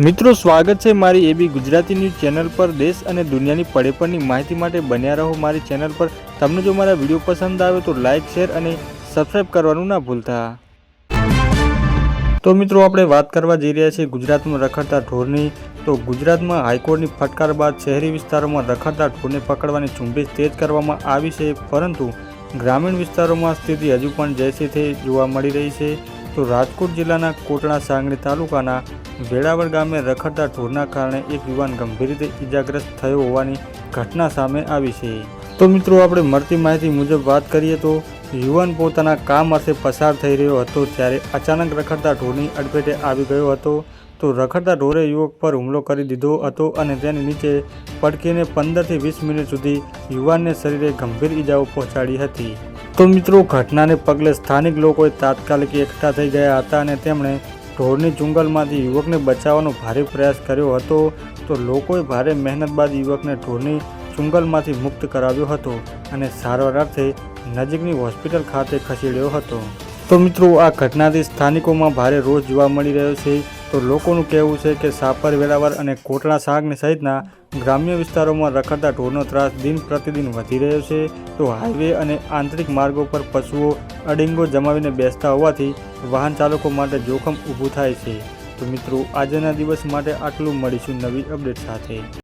મિત્રો સ્વાગત છે મારી એબી ગુજરાતી ન્યૂઝ ચેનલ પર। દેશ અને દુનિયાની પડેપણની માહિતી માટે બન્યા રહો મારી ચેનલ પર। તમને જો મારા વિડીયો પસંદ આવે તો લાઇક શેર અને સબસ્ક્રાઇબ કરવાનું ના ભૂલતા। તો મિત્રો આપણે વાત કરવા જઈ રહ્યા છીએ ગુજરાતમાં રખડતા ઢોરની। તો ગુજરાતમાં હાઈકોર્ટની ફટકાર બાદ શહેરી વિસ્તારોમાં રખડતા ઢોરને પકડવાની ઝુંબેશ તેજ કરવામાં આવી છે, પરંતુ ગ્રામીણ વિસ્તારોમાં સ્થિતિ હજુ પણ જૈસી તે જોવા મળી રહી છે। તો રાજકોટ જિલ્લાના કોટડા સાંગણી તાલુકાના વેળાવળ ગામે રખડતા ઢોરના કારણે એક યુવાન ગંભીર રીતે ઇજાગ્રસ્ત થયો હોવાની ઘટના સામે આવી છે। તો મિત્રો આપણે મળતી માહિતી મુજબ વાત કરીએ તો યુવાન પોતાના કામ અર્થે પસાર થઈ રહ્યો હતો ત્યારે અચાનક રખડતા ઢોરની અડફેટે આવી ગયો હતો। તો રખડતા ઢોરે યુવક પર હુમલો કરી દીધો હતો અને તેની નીચે પડકીને 15 થી 20 મિનિટ સુધી યુવાનને શરીરે ગંભીર ઇજાઓ પહોંચાડી હતી। તો મિત્રો ઘટનાને પગલે સ્થાનિક લોકોએ તાત્કાલિક એકઠા થઈ ગયા હતા અને તેમણે ઢોરની ચુંગલમાંથી યુવકને બચાવવાનો ભારે પ્રયાસ કર્યો હતો। તો લોકોએ ભારે મહેનત બાદ યુવકને ઢોરની ચુંગલમાંથી મુક્ત કરાવ્યો હતો અને સારવાર અર્થે નજીકની હોસ્પિટલ ખાતે ખસેડ્યો હતો। તો મિત્રો આ ઘટનાથી સ્થાનિકોમાં ભારે રોષ જોવા મળી રહ્યો છે। તો લોકોનું કહેવું છે કે સાપર, વેળાવળ અને કોટડા સાંગણી સહિતના ગ્રામ્ય વિસ્તારોમાં રખડતા ઢોરનો ત્રાસ દિન પ્રતિદિન વધી રહ્યો છે। તો હાઈવે અને આંતરિક માર્ગો પર પશુઓ અડીંગો જમાવીને બેસતા હોવાથી વાહન ચાલકો માટે જોખમ ઊભું થાય છે। તો મિત્રો આજના દિવસ માટે આટલું, મળીશું નવી અપડેટ સાથે।